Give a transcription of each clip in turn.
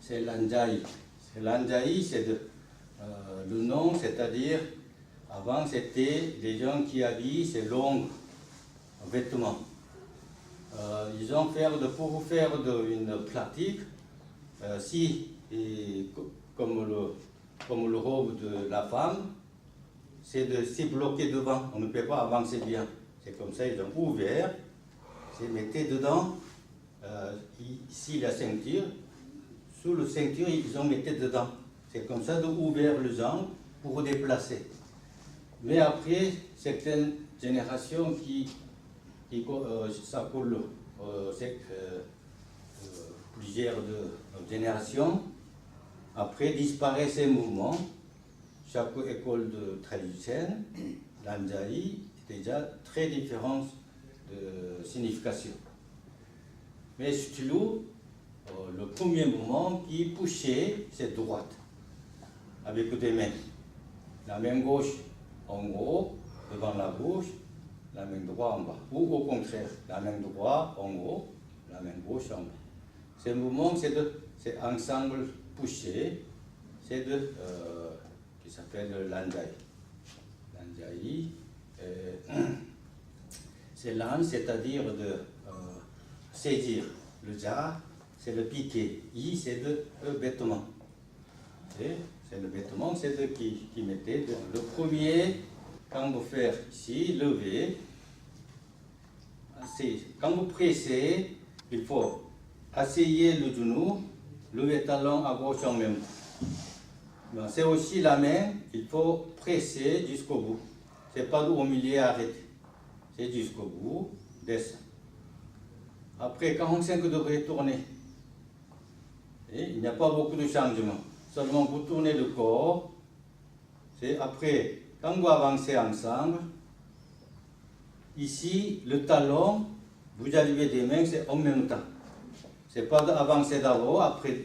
c'est l'anjaï. L'anjaï, c'est le nom, c'est-à-dire, avant c'était les gens qui habillent ces longs vêtements. Ils ont fait pour faire une pratique, comme le robe de la femme, c'est de s'y bloquer devant, on ne peut pas avancer bien. C'est comme ça, ils ont ouvert, ils mettaient dedans, ici la ceinture, sous la ceinture, ils ont mis dedans. C'est comme ça d'ouvrir les jambes pour déplacer. Mais après, certaines générations ça coule, plusieurs générations, après disparaissent ces mouvements. Chaque école traditionnelle, l'anjaï, déjà très différente de signification. Mais surtout, le premier mouvement qui poussait, c'est droite, avec des mains. La main gauche en haut, devant la bouche, la main droite en bas. Ou au contraire, la main droite en haut, la main gauche en bas. Ce mouvement, c'est ensemble poussé, qui s'appelle l'anjaï. L'anjaï, c'est l'an, c'est-à-dire de saisir. Le ja, c'est le piqué. I, c'est le vêtement. C'est le vêtement, c'est qui mettait. Le premier, quand vous faites ici, lever. Quand vous pressez, il faut asseyer le genou, lever le talon à gauche en même temps. C'est aussi la main, il faut presser jusqu'au bout. C'est pas au milieu arrêter. C'est jusqu'au bout, descendre. Après 45 degrés, tournez. Et il n'y a pas beaucoup de changements. Seulement vous tournez le corps. Après, quand vous avancez ensemble, ici, le talon, vous arrivez des mains, c'est en même temps. Ce n'est pas d'avancer d'abord, après,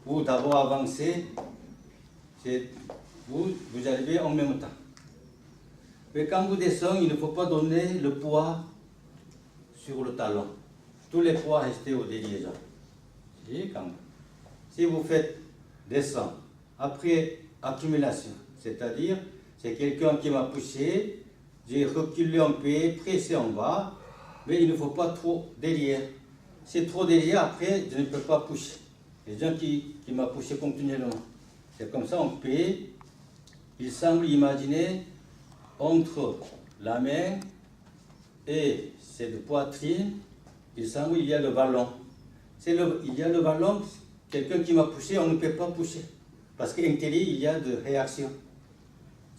ou d'abord avancer, vous arrivez en même temps. Mais quand vous descendez, il ne faut pas donner le poids sur le talon. Tous les poids restent au derrière. Si vous faites descendre, après accumulation, c'est-à-dire, c'est quelqu'un qui m'a poussé, j'ai reculé un peu, pressé en bas, mais il ne faut pas trop derrière. C'est trop derrière, après, je ne peux pas pousser. Les gens qui m'ont poussé continuellement. C'est comme ça, on peut, il semble imaginer entre la main et cette poitrine, il semble qu'il y a le ballon. Il y a le ballon, quelqu'un qui m'a poussé, on ne peut pas pousser. Parce qu'à l'intérieur, il y a de réaction.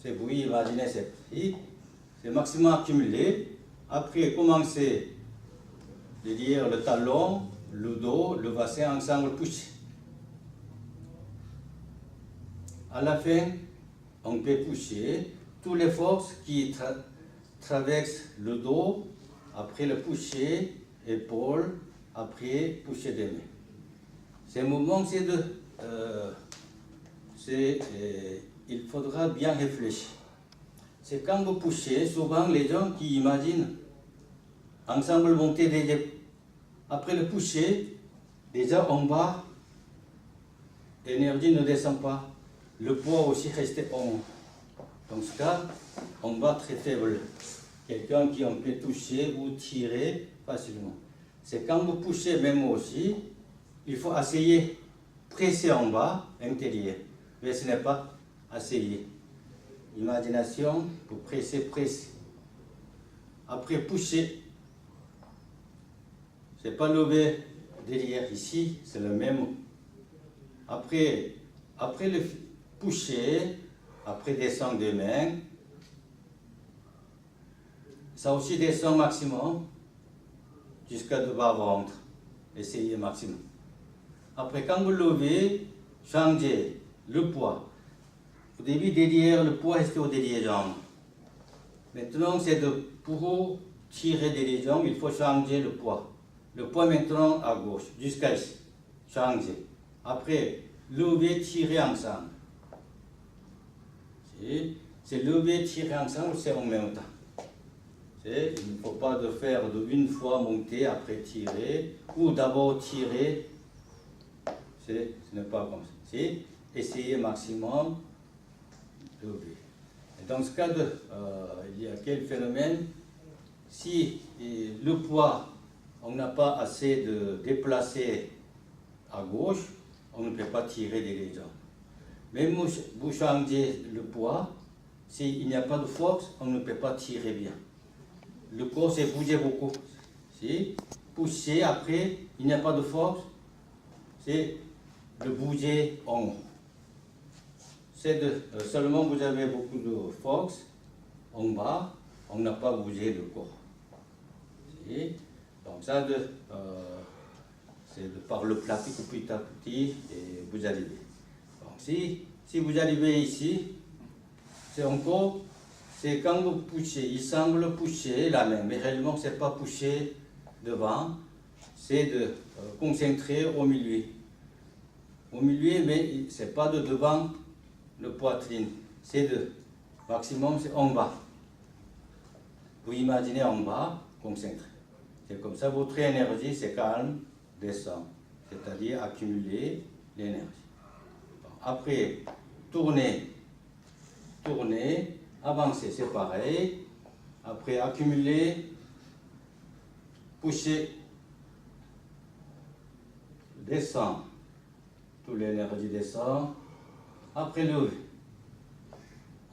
Vous imaginez, c'est maximum accumulé. Après, commencer derrière le talon, le dos, le bassin ensemble pousser. À la fin, on peut pousser toutes les forces qui traversent le dos, après le pousser, épaule, après pousser des mains. Ces mouvements, il faudra bien réfléchir. C'est quand vous poussez, souvent les gens qui imaginent ensemble monter des épaules. Après le pousser, déjà en bas, l'énergie ne descend pas. Le poids aussi reste en haut. Dans ce cas, on va très faible. Quelqu'un qui on peut toucher ou tirer facilement. C'est quand vous poussez même aussi, il faut essayer presser en bas, intérieur. Mais ce n'est pas essayer. Imagination, pour presser. Après pousser. Ce n'est pas lever derrière ici, c'est le même. Après le pousser, après descendre des mains, ça aussi descend maximum jusqu'à le bas-ventre. Essayez maximum. Après, quand vous levez, changez le poids. Au début, derrière, le poids reste au derrière jambe. Maintenant, c'est pour tirer derrière jambe, il faut changer le poids. Le poids maintenant à gauche, jusqu'à ici. Changer. Après, lever, tirer ensemble. C'est lever, tirer ensemble, c'est en même temps. Il ne faut pas de faire une fois monter, après tirer, ou d'abord tirer. ce n'est pas comme ça. C'est essayer maximum de lever. Et dans ce cas, il y a quel phénomène? Si le poids, on n'a pas assez de déplacer à gauche, on ne peut pas tirer des jambes. Même vous changez le poids, s'il n'y a pas de force, on ne peut pas tirer bien. Le corps s'est bougé beaucoup. Si pousser après, il n'y a pas de force, c'est de bouger en haut. C'est seulement vous avez beaucoup de force en bas, on n'a pas bougé le corps. Si? Donc ça, c'est par le pratique petit à petit et vous arrivez. Donc si vous arrivez ici, c'est encore, c'est quand vous poussez, il semble pousser la main, mais réellement c'est pas pousser devant, c'est de concentrer au milieu. Au milieu, mais c'est pas de devant le poitrine, c'est de maximum, c'est en bas. Vous imaginez en bas, concentrer. C'est comme ça, votre énergie, c'est calme, descend, c'est-à-dire accumuler l'énergie. Après, tourner, avancer, c'est pareil. Après, accumuler, pousser, descend, toute l'énergie descend. Après, lever,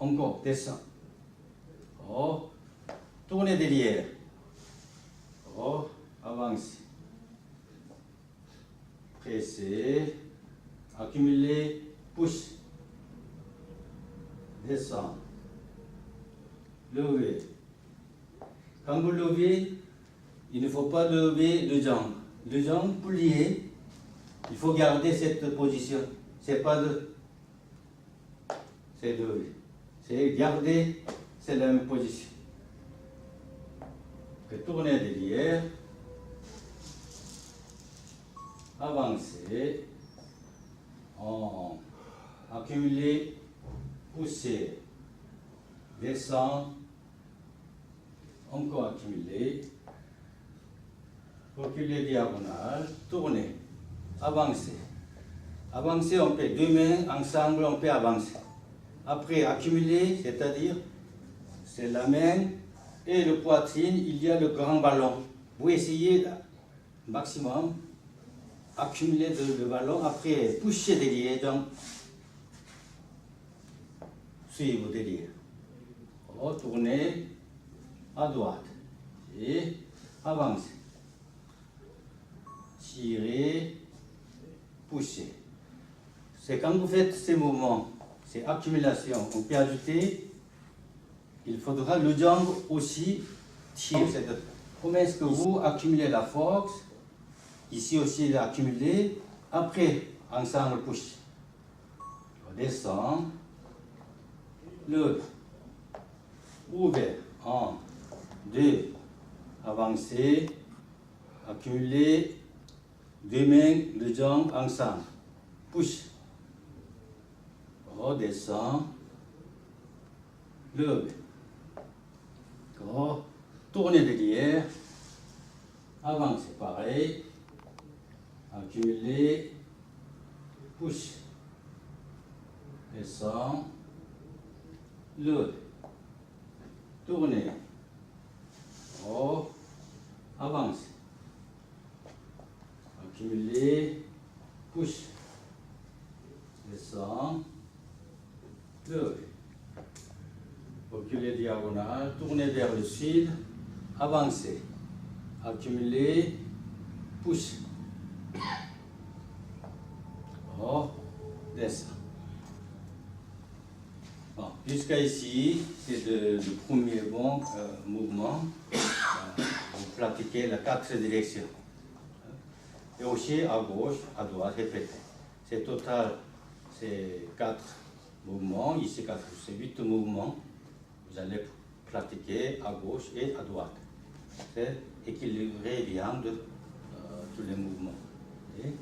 encore, descend. Oh, tourner derrière. Oh, avancer. Presser, accumuler, pousse, descend, lever. Quand vous levez, il ne faut pas lever le jambe. Le jambe plié, il faut garder cette position. C'est pas de. C'est lever. C'est garder, c'est la même position. Tourner derrière, avancer, accumuler, pousser, descendre, encore accumuler, reculer diagonale, tourner, avancer. Avancer, on peut deux mains ensemble, on peut avancer. Après, accumuler, c'est-à-dire, c'est la main et le poitrine, il y a le grand ballon. Vous essayez maximum accumuler le ballon, après pousser derrière, donc suivre derrière. Retourner à droite et avancer. Tirer, pousser. C'est quand vous faites ces mouvements, ces accumulations, on peut ajouter. Il faudra le jambe aussi tirer. Comment est-ce que vous accumulez la force? Ici aussi, il est accumulé. Après, ensemble, push. On descend. Lève. Ouvert. 1, 2. Avancer. Accumuler. Deux mains, le jambe ensemble. Push. Redescend. Lève. Tourner derrière, avancer pareil, accumuler, push, descend, lever, tourner, avancer, accumuler, push, descend, lever. Reculer diagonale, tourner vers le sud, avancer, accumuler, pousse. Descend. Bon, jusqu'à ici, c'est le premier bon mouvement. Vous pratiquez les 4 directions. Et aussi à gauche, à droite, répétez. C'est total, c'est 4 mouvements. Ici, 4, c'est 8 mouvements. Vous allez pratiquer à gauche et à droite. C'est équilibré bien de tous les mouvements. Okay?